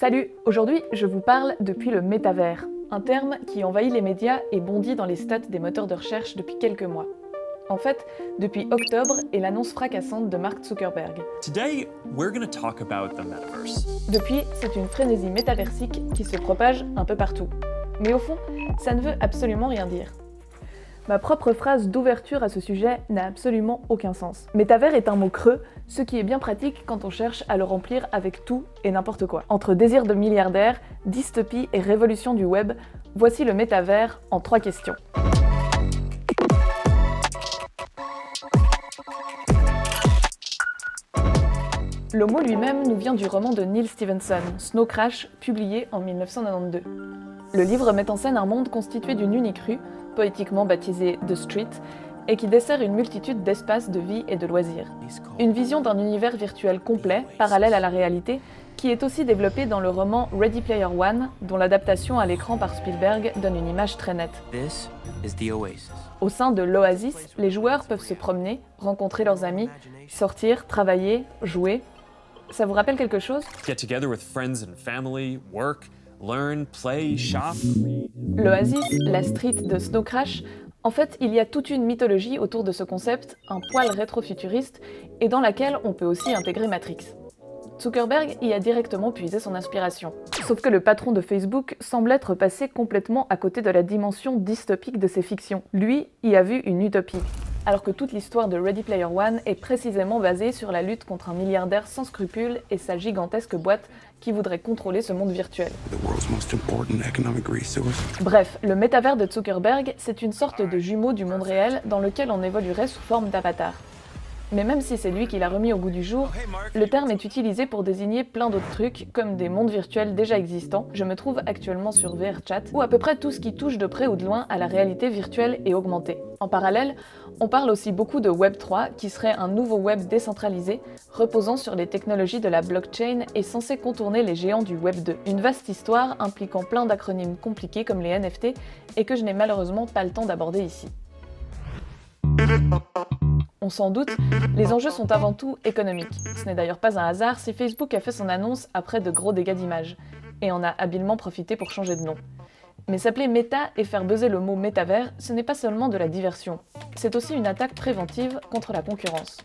Salut, aujourd'hui je vous parle depuis le métavers, un terme qui envahit les médias et bondit dans les stats des moteurs de recherche depuis quelques mois. En fait, depuis octobre et l'annonce fracassante de Mark Zuckerberg. Today, we're going to talk about the metaverse. Depuis, c'est une frénésie métaversique qui se propage un peu partout. Mais au fond, ça ne veut absolument rien dire. Ma propre phrase d'ouverture à ce sujet n'a absolument aucun sens. Métavers est un mot creux, ce qui est bien pratique quand on cherche à le remplir avec tout et n'importe quoi. Entre désir de milliardaire, dystopie et révolution du web, voici le métavers en 3 questions. Le mot lui-même nous vient du roman de Neal Stephenson, Snow Crash, publié en 1992. Le livre met en scène un monde constitué d'une unique rue, poétiquement baptisée The Street, et qui dessert une multitude d'espaces de vie et de loisirs. Une vision d'un univers virtuel complet, parallèle à la réalité, qui est aussi développée dans le roman Ready Player One, dont l'adaptation à l'écran par Spielberg donne une image très nette. Au sein de l'Oasis, les joueurs peuvent se promener, rencontrer leurs amis, sortir, travailler, jouer. Ça vous rappelle quelque chose? Get together with friends and family, work, learn, play, shop. L'Oasis, la street de Snow Crash, en fait, il y a toute une mythologie autour de ce concept, un poil rétro-futuriste, et dans laquelle on peut aussi intégrer Matrix. Zuckerberg y a directement puisé son inspiration. Sauf que le patron de Facebook semble être passé complètement à côté de la dimension dystopique de ses fictions. Lui y a vu une utopie. Alors que toute l'histoire de Ready Player One est précisément basée sur la lutte contre un milliardaire sans scrupules et sa gigantesque boîte qui voudrait contrôler ce monde virtuel. Bref, le métavers de Zuckerberg, c'est une sorte de jumeau du monde réel dans lequel on évoluerait sous forme d'avatar. Mais même si c'est lui qui l'a remis au goût du jour, le terme est utilisé pour désigner plein d'autres trucs, comme des mondes virtuels déjà existants. Je me trouve actuellement sur VRChat, ou à peu près tout ce qui touche de près ou de loin à la réalité virtuelle et augmentée. En parallèle, on parle aussi beaucoup de Web 3, qui serait un nouveau web décentralisé, reposant sur les technologies de la blockchain et censé contourner les géants du Web 2. Une vaste histoire impliquant plein d'acronymes compliqués comme les NFT, et que je n'ai malheureusement pas le temps d'aborder ici. On s'en doute, les enjeux sont avant tout économiques. Ce n'est d'ailleurs pas un hasard si Facebook a fait son annonce après de gros dégâts d'image, et en a habilement profité pour changer de nom. Mais s'appeler Meta et faire buzzer le mot métavers, ce n'est pas seulement de la diversion, c'est aussi une attaque préventive contre la concurrence.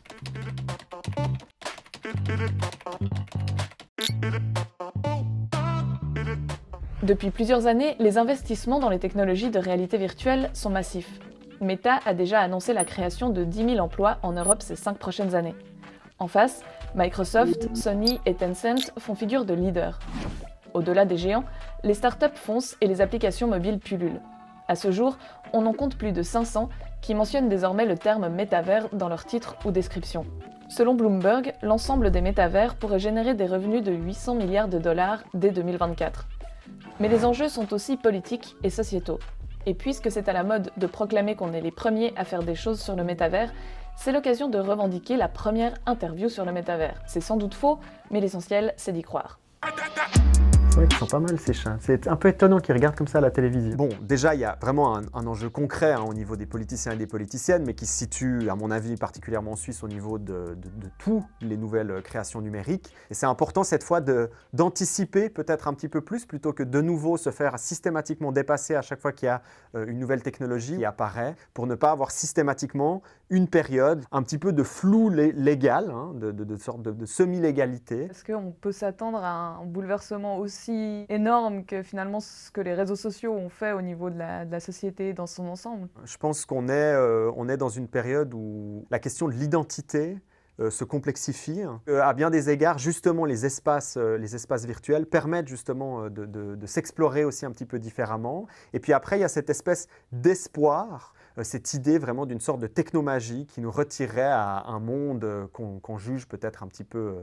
Depuis plusieurs années, les investissements dans les technologies de réalité virtuelle sont massifs. Meta a déjà annoncé la création de 10 000 emplois en Europe ces 5 prochaines années. En face, Microsoft, Sony et Tencent font figure de leaders. Au-delà des géants, les startups foncent et les applications mobiles pullulent. À ce jour, on en compte plus de 500 qui mentionnent désormais le terme métavers dans leur titre ou description. Selon Bloomberg, l'ensemble des métavers pourrait générer des revenus de 800 milliards de dollars dès 2024. Mais les enjeux sont aussi politiques et sociétaux. Et puisque c'est à la mode de proclamer qu'on est les premiers à faire des choses sur le métavers, c'est l'occasion de revendiquer la première interview sur le métavers. C'est sans doute faux, mais l'essentiel, c'est d'y croire. C'est vrai qu'ils sont pas mal ces chats. C'est un peu étonnant qu'ils regardent comme ça la télévision. Bon, déjà, il y a vraiment un enjeu concret au niveau des politiciens et des politiciennes, mais qui se situe, à mon avis, particulièrement en Suisse, au niveau de toutes les nouvelles créations numériques. Et c'est important cette fois d'anticiper peut-être un petit peu plus, plutôt que de nouveau se faire systématiquement dépasser à chaque fois qu'il y a une nouvelle technologie qui apparaît, pour ne pas avoir systématiquement une période un petit peu de flou légal, de sorte de semi-légalité. Est-ce qu'on peut s'attendre à un bouleversement aussi énorme que finalement ce que les réseaux sociaux ont fait au niveau de la société dans son ensemble? Je pense qu'on est dans une période où la question de l'identité se complexifie. À bien des égards, justement, les espaces virtuels permettent justement de s'explorer aussi un petit peu différemment. Et puis après, il y a cette espèce d'espoir, cette idée vraiment d'une sorte de technomagie qui nous retirerait à un monde qu'on juge peut-être un petit peu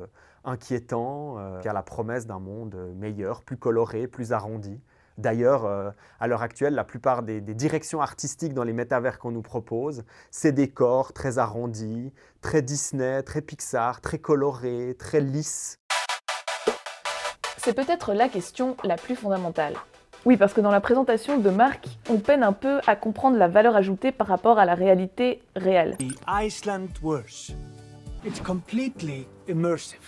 inquiétant, qui a la promesse d'un monde meilleur, plus coloré, plus arrondi. D'ailleurs, à l'heure actuelle, la plupart des directions artistiques dans les métavers qu'on nous propose, c'est des décors très arrondis, très Disney, très Pixar, très colorés, très lisses. C'est peut-être la question la plus fondamentale. Oui, parce que dans la présentation de Mark, on peine un peu à comprendre la valeur ajoutée par rapport à la réalité réelle. The Icelandverse. It's completely immersive.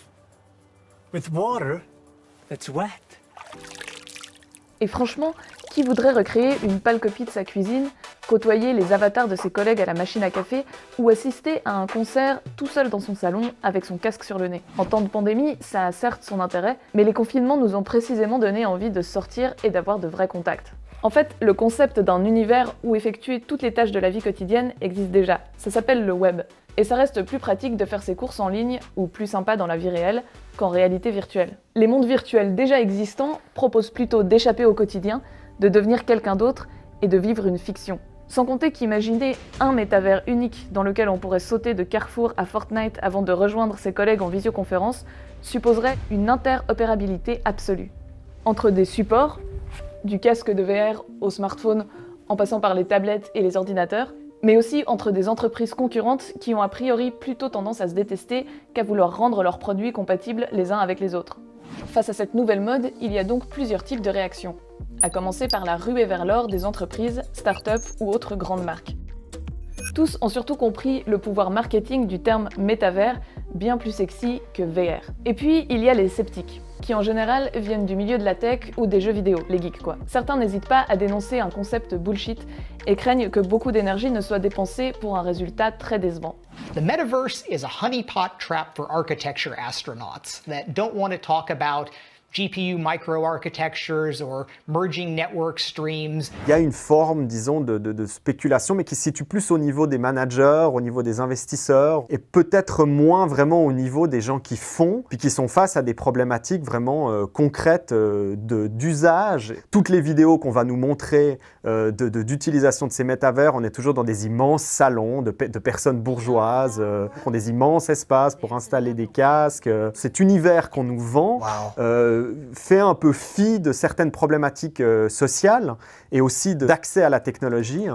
With water that's wet. Et franchement, qui voudrait recréer une pâle copie de sa cuisine, côtoyer les avatars de ses collègues à la machine à café ou assister à un concert tout seul dans son salon avec son casque sur le nez? En temps de pandémie, ça a certes son intérêt, mais les confinements nous ont précisément donné envie de sortir et d'avoir de vrais contacts. En fait, le concept d'un univers où effectuer toutes les tâches de la vie quotidienne existe déjà. Ça s'appelle le web. Et ça reste plus pratique de faire ses courses en ligne, ou plus sympa dans la vie réelle, qu'en réalité virtuelle. Les mondes virtuels déjà existants proposent plutôt d'échapper au quotidien, de devenir quelqu'un d'autre et de vivre une fiction. Sans compter qu'imaginer un métavers unique dans lequel on pourrait sauter de Carrefour à Fortnite avant de rejoindre ses collègues en visioconférence supposerait une interopérabilité absolue. Entre des supports, du casque de VR au smartphone en passant par les tablettes et les ordinateurs, mais aussi entre des entreprises concurrentes qui ont a priori plutôt tendance à se détester qu'à vouloir rendre leurs produits compatibles les uns avec les autres. Face à cette nouvelle mode, il y a donc plusieurs types de réactions, à commencer par la ruée vers l'or des entreprises, start-up ou autres grandes marques. Tous ont surtout compris le pouvoir marketing du terme métavers, bien plus sexy que VR. Et puis, il y a les sceptiques, qui en général viennent du milieu de la tech ou des jeux vidéo, les geeks quoi. Certains n'hésitent pas à dénoncer un concept bullshit et craignent que beaucoup d'énergie ne soit dépensée pour un résultat très décevant. The metaverse is a honeypot trap for architecture astronauts that don't want to talk about GPU microarchitectures or merging network streams. Il y a une forme, disons, de spéculation, mais qui se situe plus au niveau des managers, au niveau des investisseurs, et peut-être moins vraiment au niveau des gens qui font, puis qui sont face à des problématiques vraiment concrètes d'usage. Toutes les vidéos qu'on va nous montrer d'utilisation de ces métavers, on est toujours dans des immenses salons de personnes bourgeoises, qui ont des immenses espaces pour installer des casques. Cet univers qu'on nous vend, fait un peu fi de certaines problématiques sociales et aussi d'accès à la technologie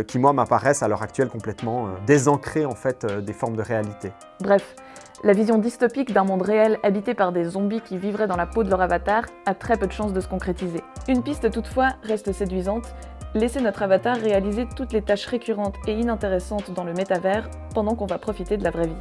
qui, moi, m'apparaissent à l'heure actuelle complètement désancrées en fait, des formes de réalité. Bref, la vision dystopique d'un monde réel habité par des zombies qui vivraient dans la peau de leur avatar a très peu de chances de se concrétiser. Une piste toutefois reste séduisante, laisser notre avatar réaliser toutes les tâches récurrentes et inintéressantes dans le métavers pendant qu'on va profiter de la vraie vie.